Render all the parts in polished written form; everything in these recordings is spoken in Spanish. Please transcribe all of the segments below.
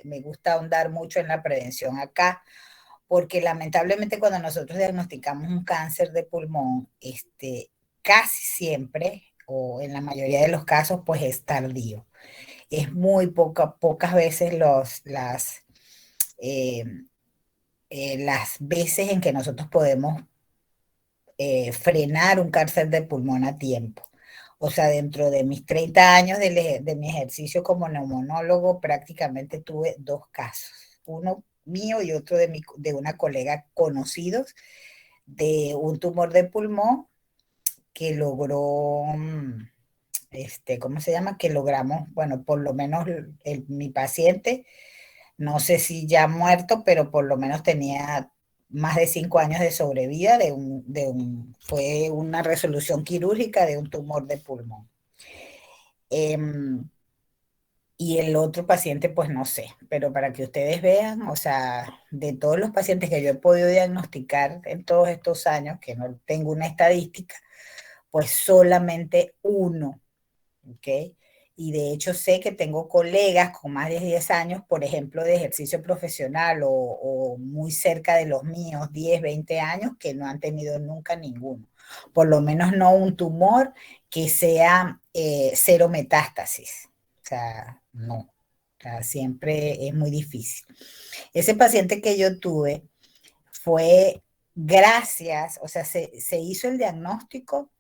me gusta ahondar mucho en la prevención acá, porque lamentablemente cuando nosotros diagnosticamos un cáncer de pulmón, casi siempre, o en la mayoría de los casos, pues es tardío. Es muy pocas veces eh, las veces en que nosotros podemos frenar un cáncer de pulmón a tiempo. O sea, dentro de mis 30 años de mi ejercicio como neumonólogo, prácticamente tuve dos casos. Uno mío y otro de una colega conocidos de un tumor de pulmón que logró, ¿cómo se llama? Que logramos, bueno, por lo menos mi paciente, no sé si ya muerto, pero por lo menos tenía más de 5 años de sobrevida fue una resolución quirúrgica de un tumor de pulmón. Y el otro paciente, pues no sé, pero para que ustedes vean, o sea, de todos los pacientes que yo he podido diagnosticar en todos estos años, que no tengo una estadística, pues solamente uno, ¿ok? Y de hecho sé que tengo colegas con más de 10 años, por ejemplo, de ejercicio profesional o muy cerca de los míos, 10, 20 años, que no han tenido nunca ninguno. Por lo menos no un tumor que sea cero metástasis. O sea, no. O sea, siempre es muy difícil. Ese paciente que yo tuve fue gracias, o sea, se hizo el diagnóstico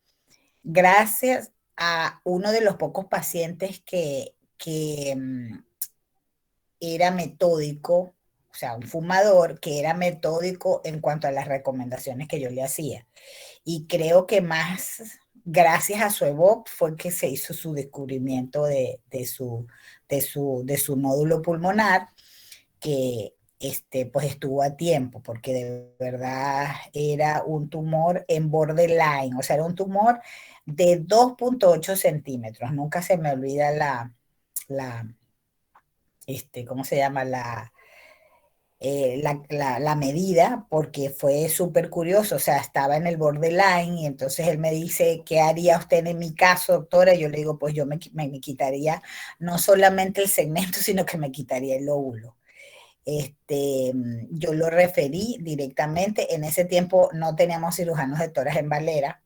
gracias a uno de los pocos pacientes que era metódico, o sea, un fumador que era metódico en cuanto a las recomendaciones que yo le hacía. Y creo que más gracias a su EVOC fue que se hizo su descubrimiento de su nódulo pulmonar, que pues estuvo a tiempo, porque de verdad era un tumor en borderline, o sea, era un tumor de 2,8 centímetros. Nunca se me olvida la ¿cómo se llama? La medida, porque fue súper curioso, o sea, estaba en el borderline y entonces él me dice, ¿qué haría usted en mi caso, doctora? Y yo le digo, pues yo me quitaría no solamente el segmento, sino que me quitaría el lóbulo. Yo lo referí directamente, en ese tiempo no teníamos cirujanos de tórax en Valera,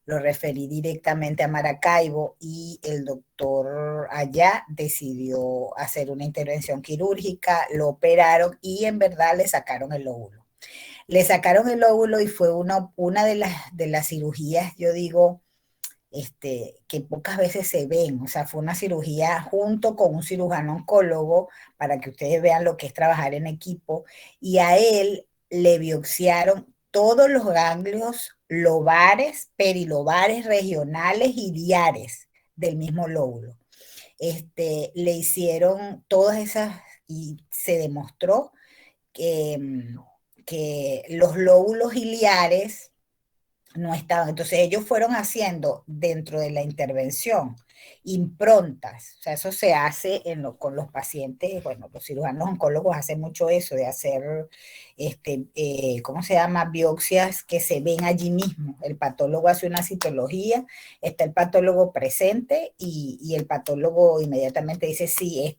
lo referí directamente a Maracaibo y el doctor allá decidió hacer una intervención quirúrgica, lo operaron y en verdad le sacaron el lóbulo. Le sacaron el óvulo y fue una de las cirugías, yo digo, que pocas veces se ven. O sea, fue una cirugía junto con un cirujano oncólogo para que ustedes vean lo que es trabajar en equipo. Y a él le biopsiaron todos los ganglios lobares, perilobares, regionales y diares del mismo lóbulo. Le hicieron todas esas y se demostró que los lóbulos iliares no estaban. Entonces ellos fueron haciendo dentro de la intervención improntas. O sea, eso se hace con los pacientes, bueno, los cirujanos oncólogos hacen mucho eso, de hacer, ¿cómo se llama? Biopsias que se ven allí mismo. El patólogo hace una citología, está el patólogo presente y el patólogo inmediatamente dice, sí,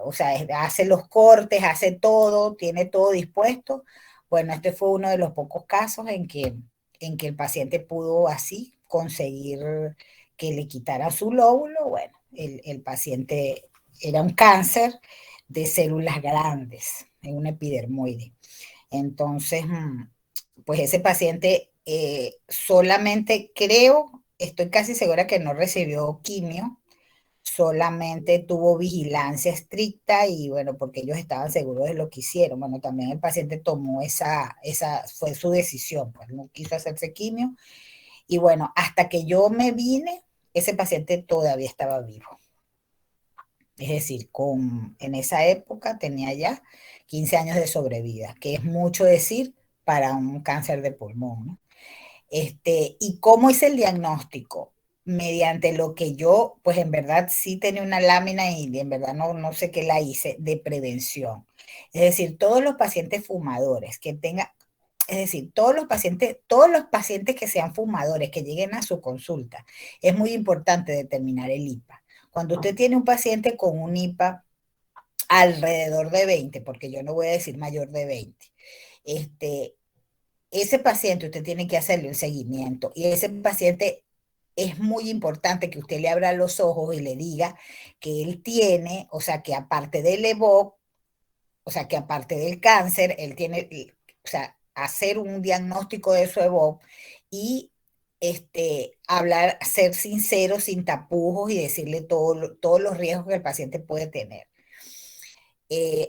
o sea, hace los cortes, hace todo, tiene todo dispuesto. Bueno, este fue uno de los pocos casos en que el paciente pudo así conseguir que le quitara su lóbulo. Bueno, el paciente era un cáncer de células grandes en una epidermoide. Entonces, pues ese paciente solamente creo, estoy casi segura que no recibió quimio, solamente tuvo vigilancia estricta y bueno, porque ellos estaban seguros de lo que hicieron. Bueno, también el paciente tomó fue su decisión, pues no quiso hacerse quimio. Y bueno, hasta que yo me vine, ese paciente todavía estaba vivo. Es decir, en esa época tenía ya 15 años de sobrevida, que es mucho decir para un cáncer de pulmón, ¿no? ¿Y cómo es el diagnóstico? Mediante lo que yo, pues en verdad sí tenía una lámina y en verdad no sé qué la hice, de prevención. Es decir, todos los pacientes fumadores que tengan, es decir, todos los pacientes que sean fumadores, que lleguen a su consulta, es muy importante determinar el IPA. Cuando usted tiene un paciente con un IPA alrededor de 20, porque yo no voy a decir mayor de 20, ese paciente usted tiene que hacerle un seguimiento y ese paciente es muy importante que usted le abra los ojos y le diga que él tiene, o sea, que aparte del EVOC, o sea, que aparte del cáncer, él tiene, o sea, hacer un diagnóstico de su EVOC y hablar, ser sincero, sin tapujos y decirle todos los riesgos que el paciente puede tener.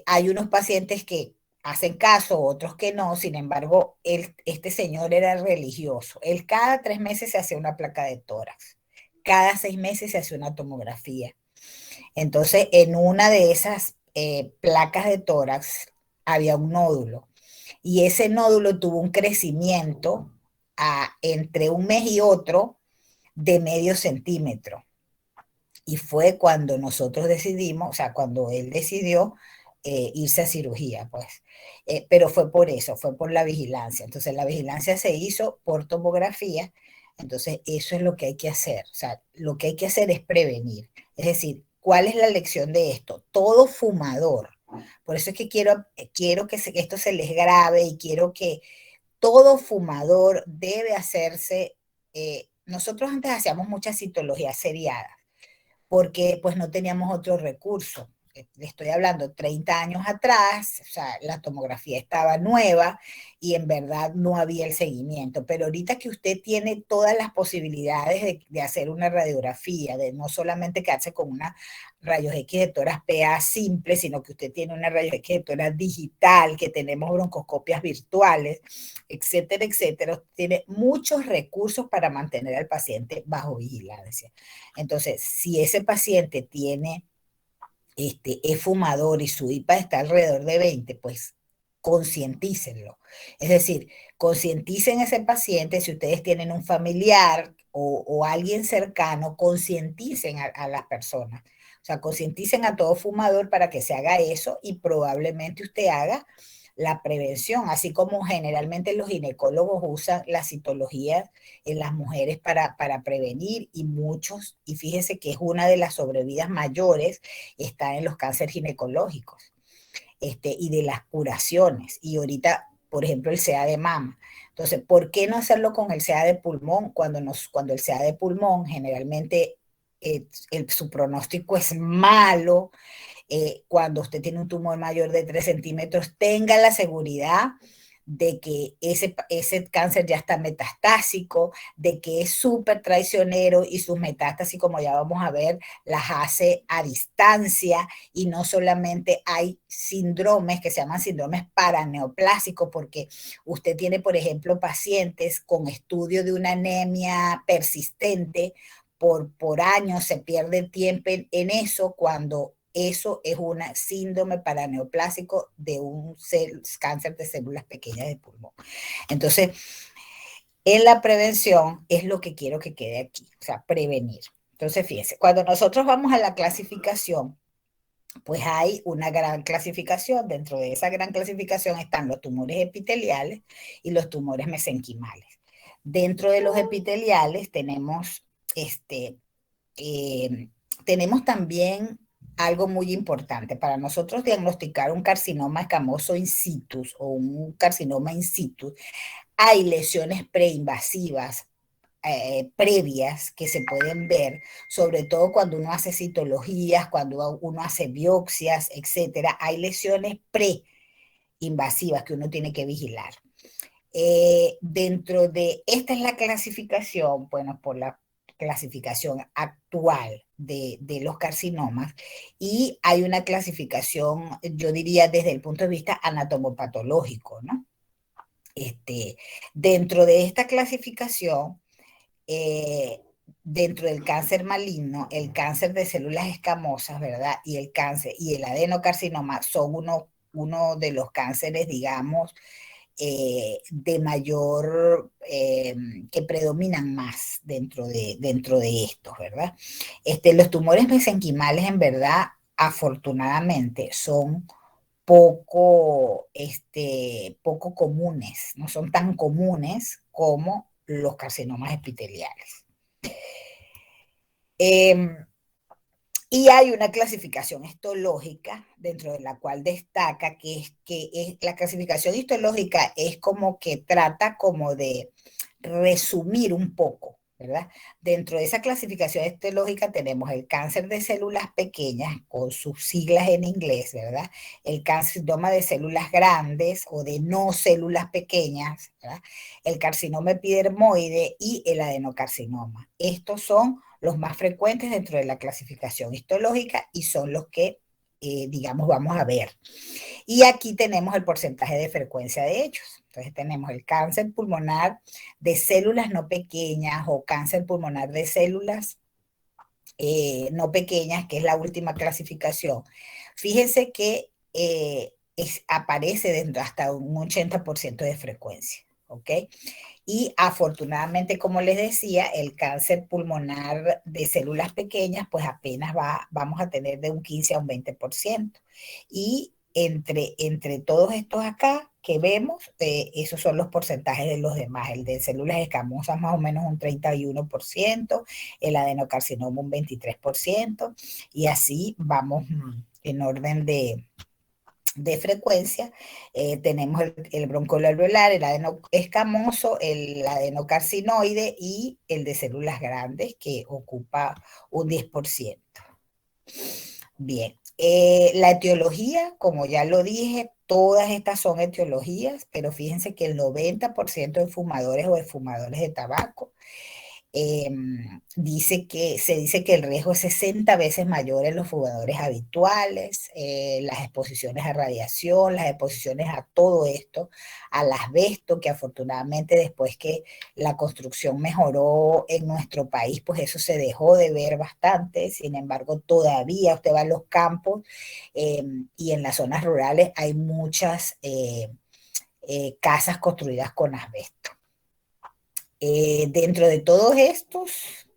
Hay unos pacientes que hacen caso, otros que no, sin embargo, este señor era religioso. Él cada 3 meses se hacía una placa de tórax, cada 6 meses se hacía una tomografía. Entonces, en una de esas placas de tórax había un nódulo y ese nódulo tuvo un crecimiento entre un mes y otro de medio centímetro. Y fue cuando nosotros decidimos, o sea, cuando él decidió irse a cirugía, pues. Pero fue por eso, fue por la vigilancia. Entonces, la vigilancia se hizo por tomografía. Entonces, eso es lo que hay que hacer. O sea, lo que hay que hacer es prevenir. Es decir, ¿cuál es la lección de esto? Todo fumador. Por eso es que quiero que esto se les grabe y quiero que todo fumador debe hacerse. Nosotros antes hacíamos muchas citologías seriadas porque pues no teníamos otro recurso. Le estoy hablando 30 años atrás, o sea, la tomografía estaba nueva y en verdad no había el seguimiento. Pero ahorita que usted tiene todas las posibilidades de hacer una radiografía, de no solamente quedarse con una rayos X de tórax PA simple, sino que usted tiene una rayos X de tórax digital, que tenemos broncoscopias virtuales, etcétera, etcétera. Tiene muchos recursos para mantener al paciente bajo vigilancia. Entonces, si ese paciente es fumador y su IPA está alrededor de 20, pues concientícenlo. Es decir, concienticen a ese paciente. Si ustedes tienen un familiar o alguien cercano, concienticen a las personas. O sea, concienticen a todo fumador para que se haga eso y probablemente usted haga la prevención, así como generalmente los ginecólogos usan la citología en las mujeres para prevenir y muchos, y fíjese que es una de las sobrevidas mayores, está en los cánceres ginecológicos y de las curaciones. Y ahorita, por ejemplo, el CA de mama. Entonces, ¿por qué no hacerlo con el CA de pulmón cuando el CA de pulmón generalmente su pronóstico es malo? Cuando usted tiene un tumor mayor de 3 centímetros, tenga la seguridad de que ese cáncer ya está metastásico, de que es súper traicionero y sus metástasis, como ya vamos a ver, las hace a distancia y no solamente hay síndromes que se llaman síndromes paraneoplásicos, porque usted tiene, por ejemplo, pacientes con estudio de una anemia persistente por años, se pierde tiempo en eso cuando eso es un síndrome paraneoplásico de un cáncer de células pequeñas de pulmón. Entonces, en la prevención es lo que quiero que quede aquí, o sea, prevenir. Entonces, fíjense, cuando nosotros vamos a la clasificación, pues hay una gran clasificación. Dentro de esa gran clasificación están los tumores epiteliales y los tumores mesenquimales. Dentro de los epiteliales tenemos también algo muy importante. Para nosotros diagnosticar un carcinoma escamoso in situ o un carcinoma in situ, hay lesiones preinvasivas previas que se pueden ver, sobre todo cuando uno hace citologías, cuando uno hace biopsias, etcétera. Hay lesiones preinvasivas que uno tiene que vigilar. Dentro de esta es la clasificación, bueno, por la clasificación actual de los carcinomas, y hay una clasificación, yo diría, desde el punto de vista anatomopatológico, ¿no? Dentro de esta clasificación, eh, dentro del cáncer maligno, el cáncer de células escamosas, ¿verdad? Y el cáncer y el adenocarcinoma son uno de los cánceres, digamos, de mayor, que predominan más dentro de estos, ¿verdad? Los tumores mesenquimales, en verdad, afortunadamente, son poco comunes, no son tan comunes como los carcinomas epiteliales. Y hay una clasificación histológica dentro de la cual destaca que la clasificación histológica es como que trata como de resumir un poco, ¿verdad? Dentro de esa clasificación histológica tenemos el cáncer de células pequeñas, con sus siglas en inglés, ¿verdad? El carcinoma de células grandes o de no células pequeñas, ¿verdad? El carcinoma epidermoide y el adenocarcinoma. Estos son los más frecuentes dentro de la clasificación histológica y son los que, digamos, vamos a ver. Y aquí tenemos el porcentaje de frecuencia de ellos. Entonces tenemos el cáncer pulmonar de células no pequeñas o cáncer pulmonar de células no pequeñas, que es la última clasificación. Fíjense que aparece dentro hasta un 80% de frecuencia, ¿ok? Y afortunadamente, como les decía, el cáncer pulmonar de células pequeñas, pues apenas vamos a tener de un 15 a un 20%. Y entre todos estos acá que vemos, esos son los porcentajes de los demás. El de células escamosas más o menos un 31%, el adenocarcinoma un 23%, y así vamos en orden de frecuencia. Tenemos el broncoalveolar, el adeno escamoso, el adenocarcinoide y el de células grandes, que ocupa un 10%. Bien, la etiología, como ya lo dije, todas estas son etiologías, pero fíjense que el 90% de fumadores o de fumadores de tabaco se dice que el riesgo es 60 veces mayor en los fumadores habituales, las exposiciones a radiación, las exposiciones a todo esto, al asbesto, que afortunadamente después que la construcción mejoró en nuestro país, pues eso se dejó de ver bastante. Sin embargo, todavía usted va a los campos y en las zonas rurales hay muchas casas construidas con asbesto. Dentro de todos estos,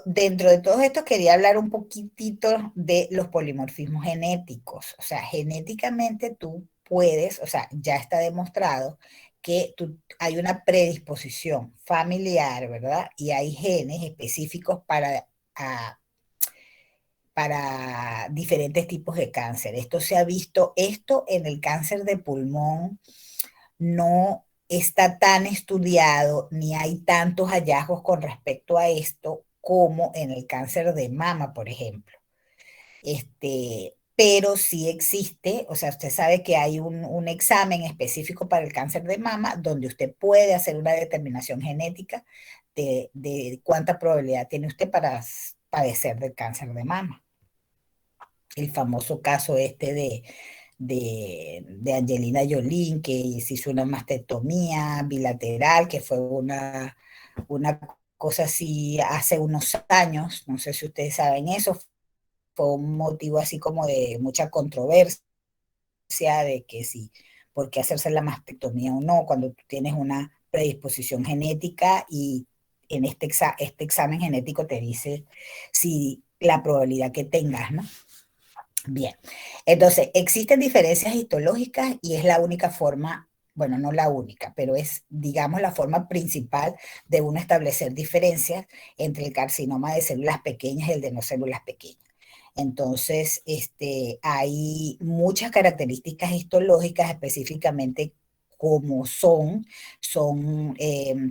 dentro de todos estos quería hablar un poquitito de los polimorfismos genéticos. O sea, genéticamente tú puedes, o sea, ya está demostrado que hay una predisposición familiar, ¿verdad? Y hay genes específicos para diferentes tipos de cáncer. Esto se ha visto, esto en el cáncer de pulmón no está tan estudiado ni hay tantos hallazgos con respecto a esto como en el cáncer de mama, por ejemplo. Pero sí existe, o sea, usted sabe que hay un examen específico para el cáncer de mama donde usted puede hacer una determinación genética de cuánta probabilidad tiene usted para padecer del cáncer de mama. El famoso caso de Angelina Jolie, que se hizo una mastectomía bilateral, que fue una cosa así hace unos años, no sé si ustedes saben eso, fue un motivo así como de mucha controversia, de que si, por qué hacerse la mastectomía o no, cuando tú tienes una predisposición genética y en este examen genético te dice si la probabilidad que tengas, ¿no? Bien, entonces existen diferencias histológicas y es la única forma, bueno, no la única, pero es, digamos, la forma principal de uno establecer diferencias entre el carcinoma de células pequeñas y el de no células pequeñas. Entonces, hay muchas características histológicas específicamente como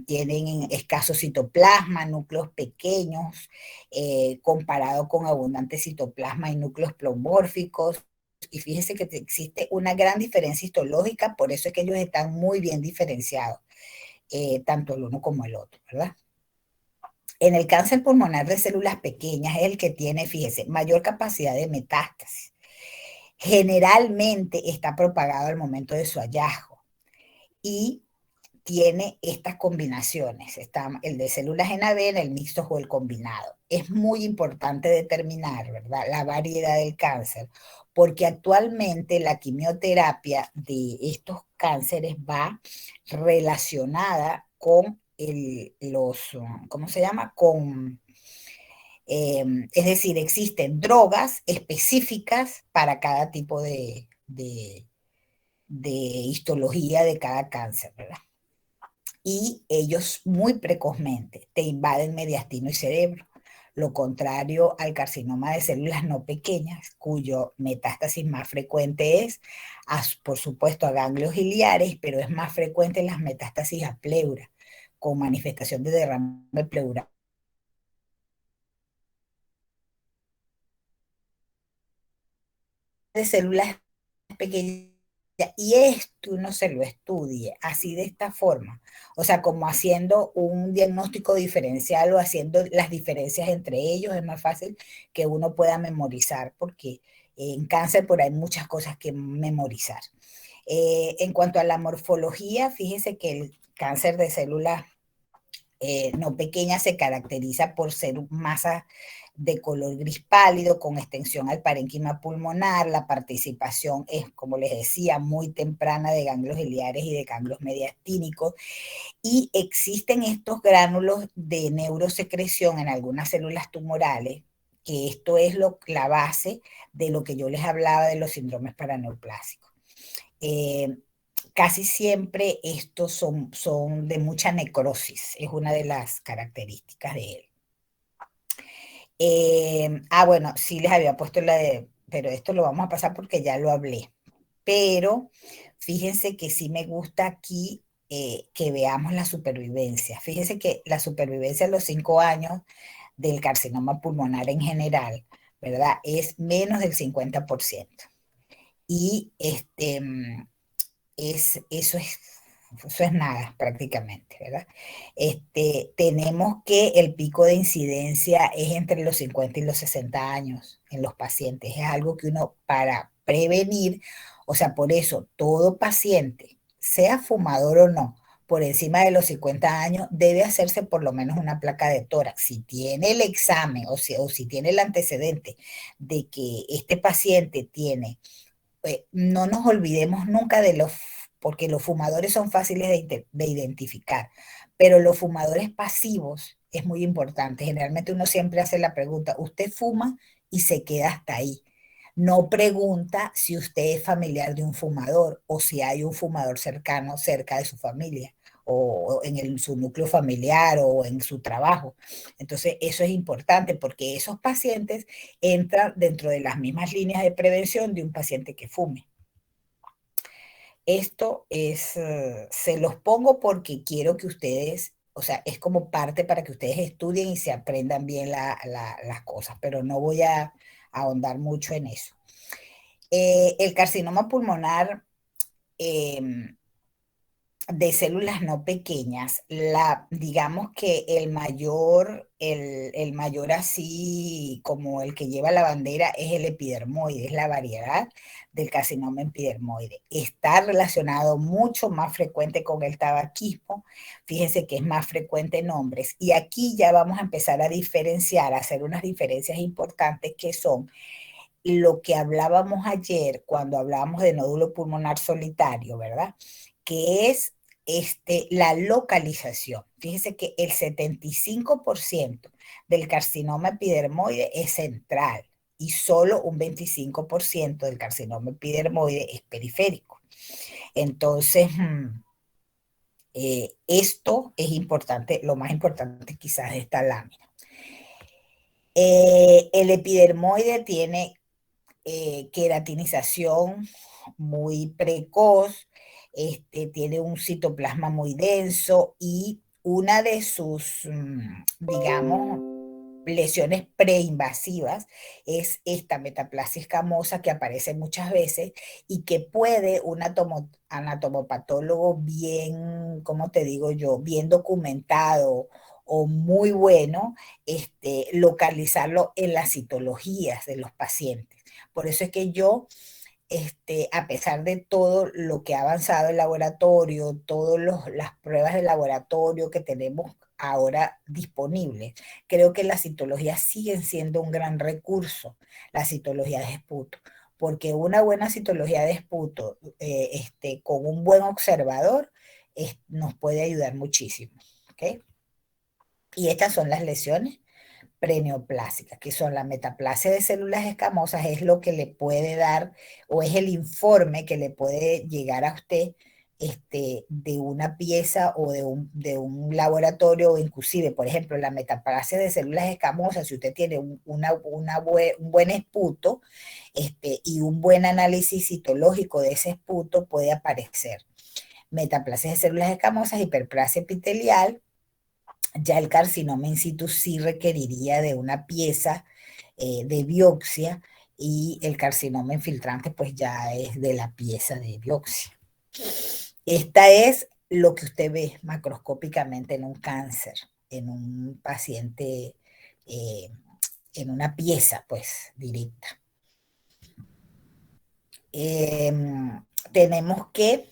tienen escaso citoplasma, núcleos pequeños, comparado con abundante citoplasma y núcleos pleomórficos. Y fíjese que existe una gran diferencia histológica, por eso es que ellos están muy bien diferenciados, tanto el uno como el otro, ¿verdad? En el cáncer pulmonar de células pequeñas es el que tiene, fíjese, mayor capacidad de metástasis. Generalmente está propagado al momento de su hallazgo y tiene estas combinaciones. Está el de células en ADN, el mixto o el combinado. Es muy importante determinar, ¿verdad?, la variedad del cáncer, porque actualmente la quimioterapia de estos cánceres va relacionada con ¿cómo se llama? Es decir, existen drogas específicas para cada tipo de histología de cada cáncer, ¿verdad? Y ellos muy precozmente te invaden mediastino y cerebro, lo contrario al carcinoma de células no pequeñas, cuyo metástasis más frecuente es, por supuesto, a ganglios biliares, pero es más frecuente en las metástasis a pleura, con manifestación de derrame pleural de células pequeñas. Y esto uno se lo estudie así de esta forma, o sea, como haciendo un diagnóstico diferencial o haciendo las diferencias entre ellos, es más fácil que uno pueda memorizar, porque en cáncer por ahí hay muchas cosas que memorizar. En cuanto a la morfología, fíjese que el cáncer de células no pequeña se caracteriza por ser masa de color gris pálido con extensión al parénquima pulmonar. La participación es, como les decía, muy temprana de ganglios biliares y de ganglios mediastínicos. Y existen estos gránulos de neurosecreción en algunas células tumorales, que esto es la base de lo que yo les hablaba de los síndromes paraneoplásicos. Eh, Casi siempre estos son de mucha necrosis, es una de las características de él. Bueno, sí les había puesto la de, pero esto lo vamos a pasar porque ya lo hablé. Pero fíjense que sí me gusta aquí que veamos la supervivencia. Fíjense que la supervivencia a los 5 años del carcinoma pulmonar en general, ¿verdad? Es menos del 50%. Y eso es nada prácticamente, ¿verdad? Tenemos que el pico de incidencia es entre los 50 y los 60 años en los pacientes. Es algo que uno para prevenir, o sea, por eso todo paciente, sea fumador o no, por encima de los 50 años, debe hacerse por lo menos una placa de tórax. Si tiene el examen o si tiene el antecedente de que este paciente tiene no nos olvidemos nunca porque los fumadores son fáciles de identificar, pero los fumadores pasivos es muy importante. Generalmente uno siempre hace la pregunta, ¿usted fuma? Y se queda hasta ahí. No pregunta si usted es familiar de un fumador o si hay un fumador cercano cerca de su familia o en su núcleo familiar o en su trabajo. Entonces, eso es importante porque esos pacientes entran dentro de las mismas líneas de prevención de un paciente que fume. Esto se los pongo porque quiero que ustedes, o sea, es como parte para que ustedes estudien y se aprendan bien las cosas, pero no voy a ahondar mucho en eso. El carcinoma pulmonar eh, de células no pequeñas, digamos que el mayor así como el que lleva la bandera es el epidermoide, es la variedad del carcinoma epidermoide. Está relacionado mucho más frecuente con el tabaquismo, fíjense que es más frecuente en hombres, y aquí ya vamos a empezar a diferenciar, a hacer unas diferencias importantes que son lo que hablábamos ayer cuando hablábamos de nódulo pulmonar solitario, ¿verdad? Que es la localización. Fíjese que el 75% del carcinoma epidermoide es central y solo un 25% del carcinoma epidermoide es periférico. Entonces, esto es importante, lo más importante quizás de esta lámina. El epidermoide tiene queratinización muy precoz, tiene un citoplasma muy denso y una de sus, digamos, lesiones preinvasivas es esta metaplasia escamosa que aparece muchas veces y que puede un anatomopatólogo bien, ¿cómo te digo yo?, bien documentado o muy bueno, localizarlo en las citologías de los pacientes. Por eso es que yo, a pesar de todo lo que ha avanzado el laboratorio, todas las pruebas de laboratorio que tenemos ahora disponibles, creo que las citologías siguen siendo un gran recurso, la citología de esputo, porque una buena citología de esputo con un buen observador nos puede ayudar muchísimo. ¿Okay? Y estas son las lesiones preneoplásicas, que son la metaplasia de células escamosas, es lo que le puede dar o es el informe que le puede llegar a usted de una pieza o de un laboratorio, o inclusive, por ejemplo, la metaplasia de células escamosas, si usted tiene un buen esputo y un buen análisis citológico de ese esputo, puede aparecer metaplasia de células escamosas, hiperplasia epitelial. Ya el carcinoma in situ sí requeriría de una pieza de biopsia, y el carcinoma infiltrante pues ya es de la pieza de biopsia. Esta es lo que usted ve macroscópicamente en un cáncer, en un paciente, eh, en una pieza pues directa. Tenemos que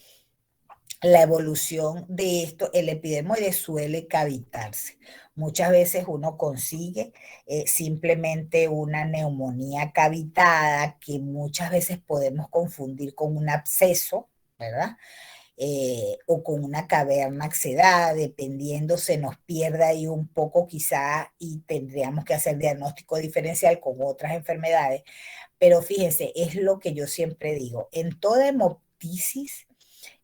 la evolución de esto, el epidermoide suele cavitarse. Muchas veces uno consigue simplemente una neumonía cavitada, que muchas veces podemos confundir con un absceso, ¿verdad? O con una caverna axedada, dependiendo, se nos pierda ahí un poco quizá, y tendríamos que hacer diagnóstico diferencial con otras enfermedades. Pero fíjense, es lo que yo siempre digo, en toda hemoptisis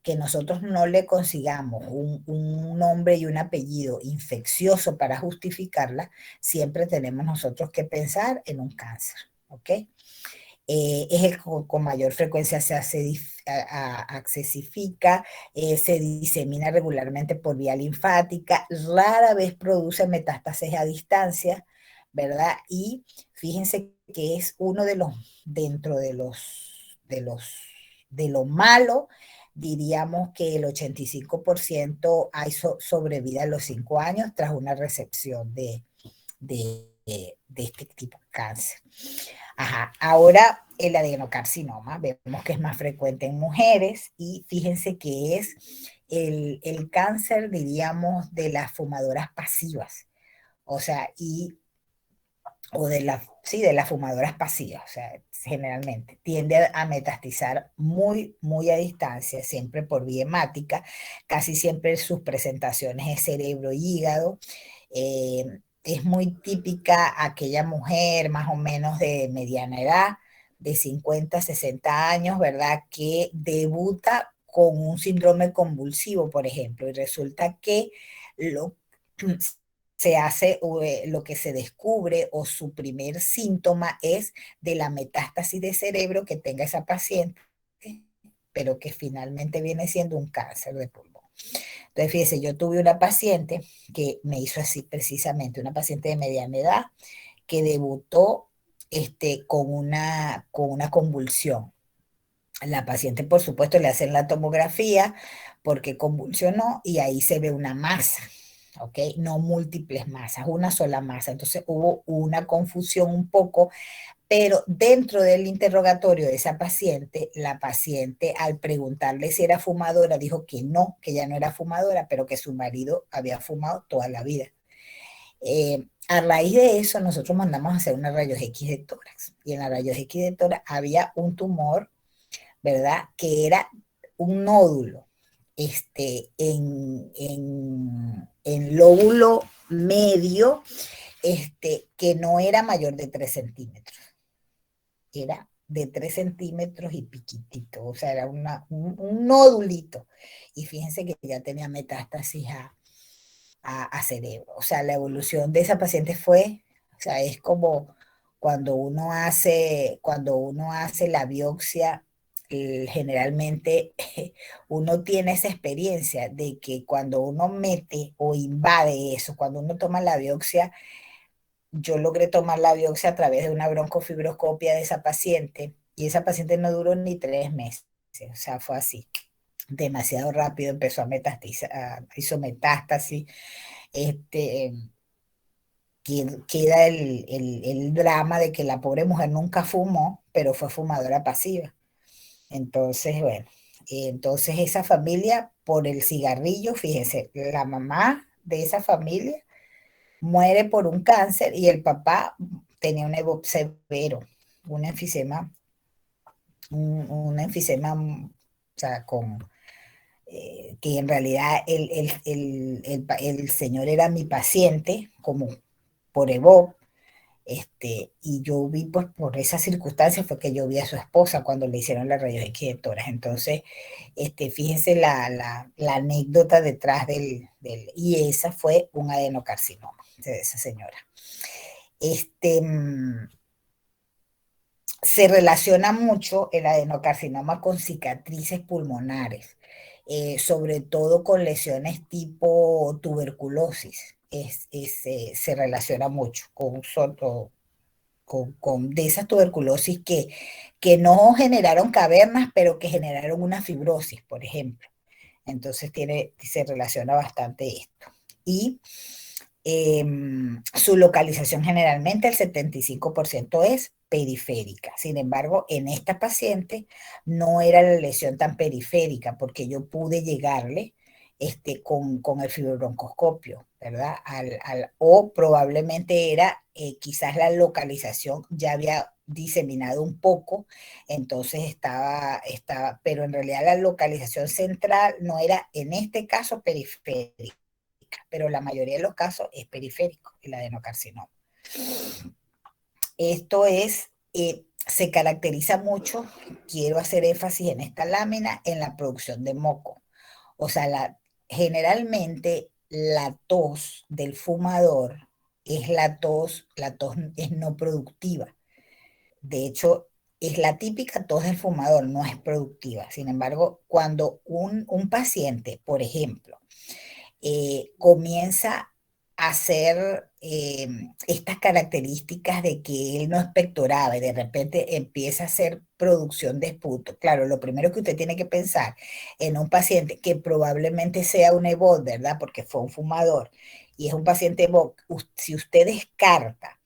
que nosotros no le consigamos un nombre y un apellido infeccioso para justificarla, siempre tenemos nosotros que pensar en un cáncer, ¿ok? Es el con mayor frecuencia se accesifica, se disemina regularmente por vía linfática, rara vez produce metástasis a distancia, ¿verdad? Y fíjense que es uno de los, dentro de lo malo, diríamos que el 85% hay sobrevida a los 5 años tras una recepción de este tipo de cáncer. Ajá. Ahora el adenocarcinoma, vemos que es más frecuente en mujeres, y fíjense que es el cáncer, diríamos, de las fumadoras pasivas, o sea, o de las fumadoras pasivas, o sea, generalmente tiende a metastizar muy, muy a distancia, siempre por vía hemática, casi siempre sus presentaciones es cerebro y hígado. Es muy típica aquella mujer más o menos de mediana edad, de 50, 60 años, ¿verdad? Que debuta con un síndrome convulsivo, por ejemplo, y resulta que lo, se hace, lo que se descubre, o su primer síntoma es de la metástasis de cerebro que tenga esa paciente, pero que finalmente viene siendo un cáncer de pulmón. Entonces, fíjese, yo tuve una paciente que me hizo así precisamente, una paciente de mediana edad que debutó con una convulsión. La paciente, por supuesto, le hacen la tomografía porque convulsionó, y ahí se ve una masa, ¿ok? No múltiples masas, una sola masa. Entonces hubo una confusión un poco, pero dentro del interrogatorio de esa paciente, la paciente, al preguntarle si era fumadora, dijo que no, que ya no era fumadora, pero que su marido había fumado toda la vida. A raíz de eso, nosotros mandamos a hacer una rayos X de tórax, y en la rayos X de tórax había un tumor, ¿verdad? Que era un nódulo en lóbulo medio, que no era mayor de 3 centímetros. Era de 3 centímetros y piquitito, o sea, era un nódulito. Y fíjense que ya tenía metástasis a cerebro. O sea, la evolución de esa paciente fue, o sea, es como cuando uno hace la biopsia, generalmente uno tiene esa experiencia de que cuando uno mete o invade eso, cuando uno toma la biopsia, yo logré tomar la biopsia a través de una broncofibroscopia de esa paciente, y esa paciente no duró ni 3 meses, o sea, fue así, demasiado rápido empezó a metastizar, hizo metástasis. este, Queda el drama de que la pobre mujer nunca fumó, pero fue fumadora pasiva. Entonces, bueno, entonces esa familia, por el cigarrillo, fíjense, la mamá de esa familia muere por un cáncer, y el papá tenía un EVOP severo, un enfisema, un enfisema, o sea, que en realidad el señor era mi paciente, como por EVOP, Y yo vi, pues por esa circunstancia fue que yo vi a su esposa cuando le hicieron la rayos X de tórax. Entonces, fíjense la anécdota detrás y esa fue un adenocarcinoma de esa señora. Este, mm, Se relaciona mucho el adenocarcinoma con cicatrices pulmonares, sobre todo con lesiones tipo tuberculosis. Se relaciona mucho con de esas tuberculosis que no generaron cavernas, pero que generaron una fibrosis, por ejemplo. Entonces se relaciona bastante esto. Y su localización generalmente el 75% es periférica. Sin embargo, en esta paciente no era la lesión tan periférica porque yo pude llegarle con el fibrobroncoscopio, ¿verdad? O probablemente era quizás la localización ya había diseminado un poco, entonces pero en realidad la localización central no era en este caso periférica, pero la mayoría de los casos es periférico, el adenocarcinoma. Se caracteriza mucho, quiero hacer énfasis en esta lámina, en la producción de moco. O sea, generalmente la tos del fumador es la tos es no productiva. De hecho, es la típica tos del fumador, no es productiva. Sin embargo, cuando un paciente, por ejemplo, comienza a hacer estas características de que él no expectoraba y de repente empieza a hacer producción de esputo. Claro, lo primero que usted tiene que pensar en un paciente que probablemente sea un EBOT, ¿verdad? Porque fue un fumador y es un paciente EBOT, si usted descarta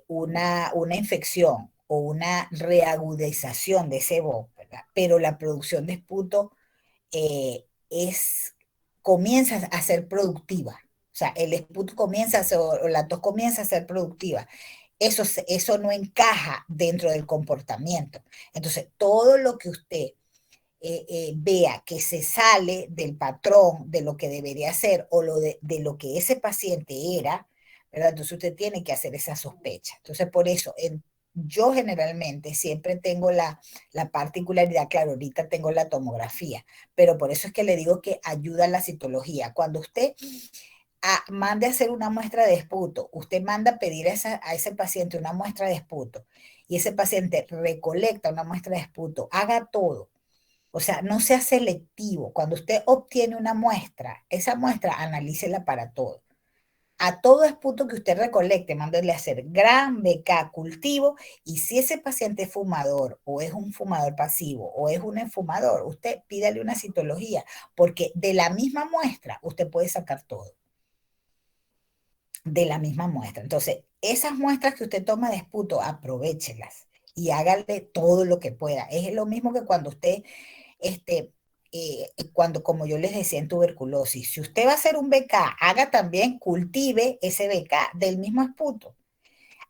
una infección o una reagudización de ese EBOT, ¿verdad? Pero la producción de esputo eh, es, comienza a ser productiva. O sea, el esputo comienza a ser, o la tos comienza a ser productiva. Eso no encaja dentro del comportamiento. Entonces, todo lo que usted vea que se sale del patrón de lo que debería ser o de lo que ese paciente era, ¿verdad? Entonces usted tiene que hacer esa sospecha. Entonces, por eso, yo generalmente siempre tengo la particularidad, claro, ahorita tengo la tomografía, pero por eso es que le digo que ayuda la citología. Cuando usted mande a hacer una muestra de esputo, usted manda a pedir a ese paciente una muestra de esputo y ese paciente recolecta una muestra de esputo, haga todo. O sea, no sea selectivo. Cuando usted obtiene una muestra, esa muestra analícela para todo. A todo esputo que usted recolecte, mándele a hacer gran BK cultivo y si ese paciente es fumador o es un fumador pasivo o es un enfumador, usted pídale una citología porque de la misma muestra usted puede sacar todo. De la misma muestra. Entonces, esas muestras que usted toma de esputo, aprovéchelas y hágale todo lo que pueda. Es lo mismo que cuando usted como yo les decía en tuberculosis, si usted va a hacer un BK, haga también, cultive ese BK del mismo esputo.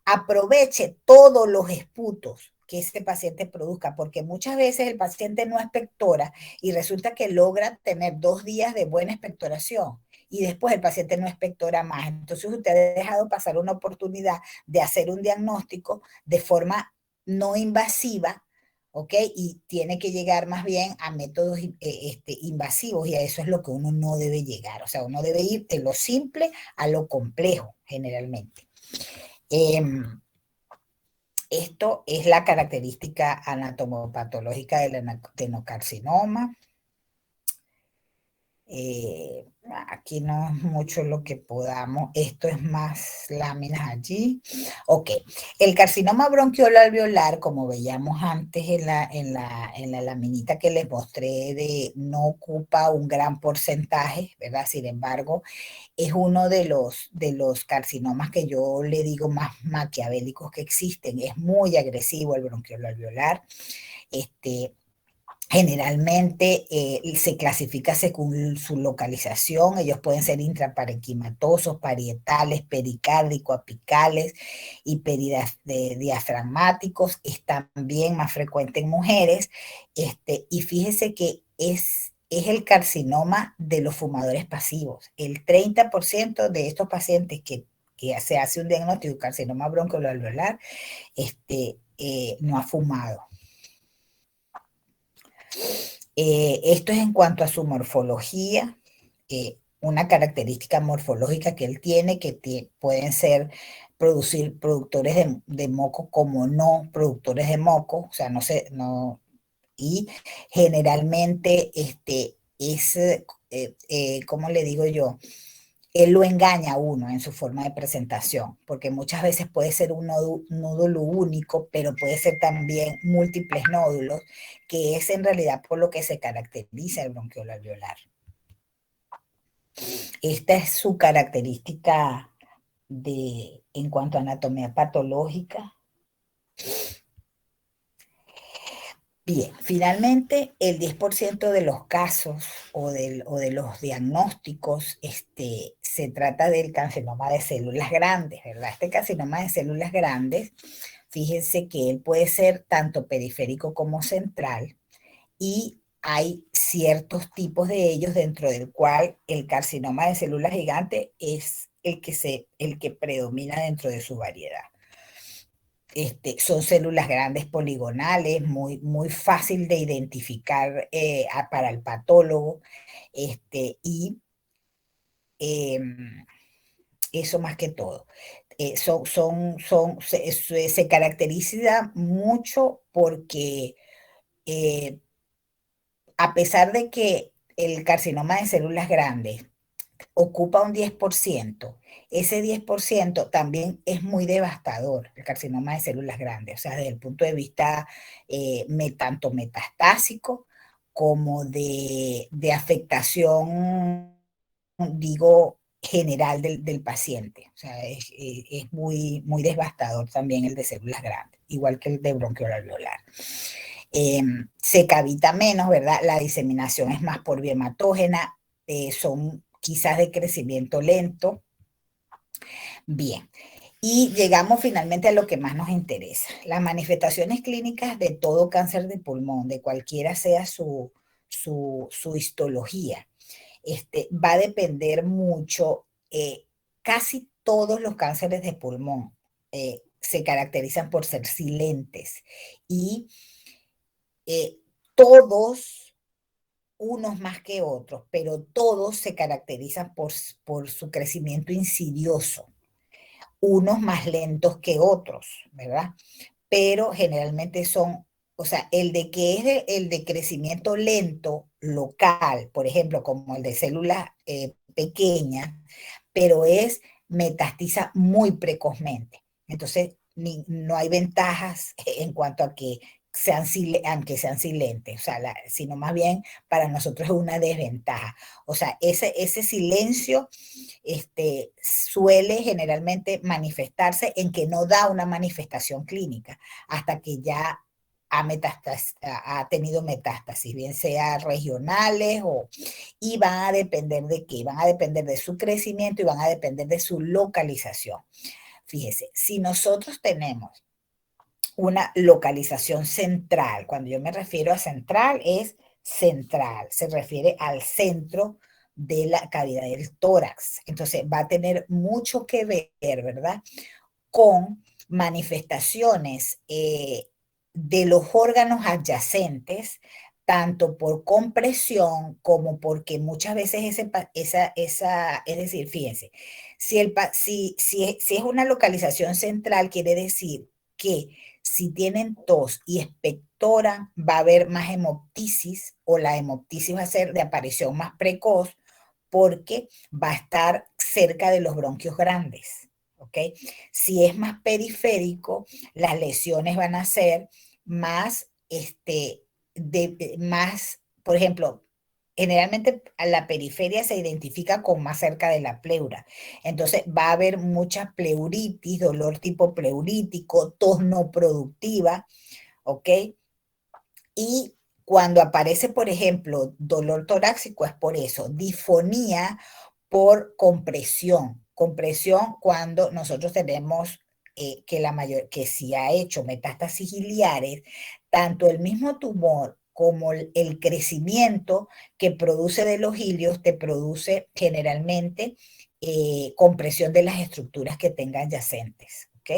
Aproveche todos los esputos que ese paciente produzca, porque muchas veces el paciente no expectora y resulta que logra tener 2 días de buena expectoración y después el paciente no expectora más. Entonces usted ha dejado pasar una oportunidad de hacer un diagnóstico de forma no invasiva, ¿ok? Y tiene que llegar más bien a métodos invasivos y a eso es lo que uno no debe llegar. O sea, uno debe ir de lo simple a lo complejo generalmente. Esto es la característica anatomopatológica del adenocarcinoma. Aquí no es mucho lo que podamos, esto es más láminas allí. Ok, el carcinoma bronquiolo-alveolar, como veíamos antes en la laminita que les mostré, no ocupa un gran porcentaje, ¿verdad? Sin embargo, es uno de los carcinomas que yo le digo más maquiavélicos que existen. Es muy agresivo el bronquiolo-alveolar. Generalmente se clasifica según su localización. Ellos pueden ser intraparenquimatosos, parietales, pericárdico, apicales y diafragmáticos. Es también más frecuente en mujeres. Y fíjese que es el carcinoma de los fumadores pasivos. El 30% de estos pacientes que se hace un diagnóstico de carcinoma bronquiolioalveolar, no ha fumado. Esto es en cuanto a su morfología, una característica morfológica que él tiene, que pueden ser productores de moco como no productores de moco, o sea, no sé, no, y generalmente ¿cómo le digo yo? Él lo engaña a uno en su forma de presentación, porque muchas veces puede ser un nódulo único, pero puede ser también múltiples nódulos, que es en realidad por lo que se caracteriza el bronquiolo alveolar. Esta es su característica en cuanto a anatomía patológica. Bien, finalmente el 10% de los casos o de los diagnósticos se trata del carcinoma de células grandes, ¿verdad? Este carcinoma de células grandes, fíjense que él puede ser tanto periférico como central y hay ciertos tipos de ellos dentro del cual el carcinoma de células gigantes es el que predomina dentro de su variedad. Son células grandes poligonales, muy fácil de identificar para el patólogo, y eso más que todo. Se caracteriza mucho porque a pesar de que el carcinoma de células grandes ocupa un 10%, ese 10% también es muy devastador, el carcinoma de células grandes, o sea, desde el punto de vista tanto metastásico como de afectación, digo, general del paciente. O sea, es muy devastador también el de células grandes, igual que el de bronquiolo alveolar. Se cavita menos, ¿verdad? La diseminación es más por vía hematógena, son quizás de crecimiento lento. Bien, y llegamos finalmente a lo que más nos interesa. Las manifestaciones clínicas de todo cáncer de pulmón, de cualquiera sea su histología, va a depender mucho. Casi todos los cánceres de pulmón se caracterizan por ser silentes y todos, unos más que otros, pero todos se caracterizan por su crecimiento insidioso, unos más lentos que otros, ¿verdad? Pero generalmente son, o sea, el de crecimiento lento local, por ejemplo, como el de células pequeñas, pero metastiza muy precozmente. Entonces, no hay ventajas en cuanto a que aunque sean silentes, o sea, sino más bien para nosotros es una desventaja. O sea, ese silencio suele generalmente manifestarse en que no da una manifestación clínica hasta que ya ha tenido metástasis, bien sea regionales y van a depender de qué, van a depender de su crecimiento y van a depender de su localización. Fíjese, si nosotros tenemos una localización central, cuando yo me refiero a central, es central, se refiere al centro de la cavidad del tórax. Entonces va a tener mucho que ver, ¿verdad? Con manifestaciones de los órganos adyacentes, tanto por compresión como porque muchas veces es decir, fíjense, si es una localización central, quiere decir que si tienen tos y expectoran, va a haber más hemoptisis o la hemoptisis va a ser de aparición más precoz porque va a estar cerca de los bronquios grandes, ¿ok? Si es más periférico, las lesiones van a ser más, por ejemplo, generalmente a la periferia se identifica con más cerca de la pleura. Entonces va a haber mucha pleuritis, dolor tipo pleurítico, tos no productiva, ¿ok? Y cuando aparece, por ejemplo, dolor torácico es por eso, disfonía por compresión. Compresión cuando nosotros tenemos que si ha hecho metástasis iliares, tanto el mismo tumor como el crecimiento que produce de los ilios te produce generalmente compresión de las estructuras que tengan adyacentes, ¿ok?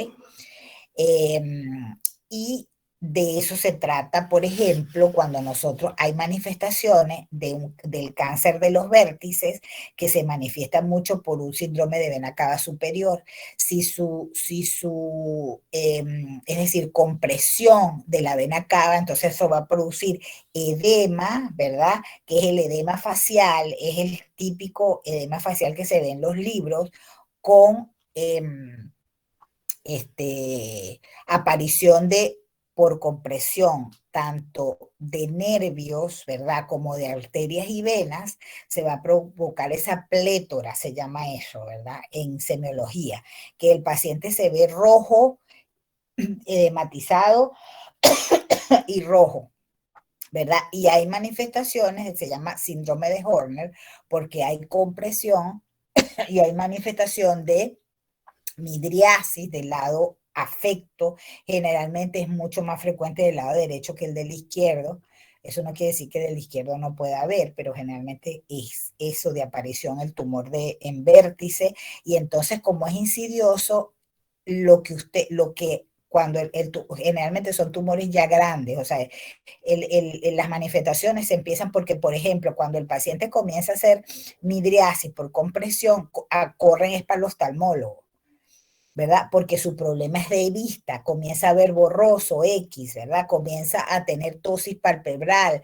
Y de eso se trata, por ejemplo, cuando nosotros hay manifestaciones del cáncer de los vértices que se manifiestan mucho por un síndrome de vena cava superior. Es decir, compresión de la vena cava, entonces eso va a producir edema, ¿verdad? Que es el edema facial, es el típico edema facial que se ve en los libros con aparición por compresión, tanto de nervios, ¿verdad? Como de arterias y venas, se va a provocar esa plétora, se llama eso, ¿verdad? En semiología, que el paciente se ve rojo, edematizado y rojo, ¿verdad? Y hay manifestaciones, se llama síndrome de Horner, porque hay compresión y hay manifestación de midriasis del lado afecto, generalmente es mucho más frecuente del lado derecho que el del izquierdo. Eso no quiere decir que del izquierdo no pueda haber, pero generalmente es eso de aparición el tumor en vértice, y entonces como es insidioso, lo que cuando generalmente son tumores ya grandes, o sea, las manifestaciones se empiezan porque, por ejemplo, cuando el paciente comienza a hacer midriasis por compresión, corren es para el oftalmólogo, ¿verdad? Porque su problema es de vista, comienza a ver borroso, X, ¿verdad? Comienza a tener tosis palpebral,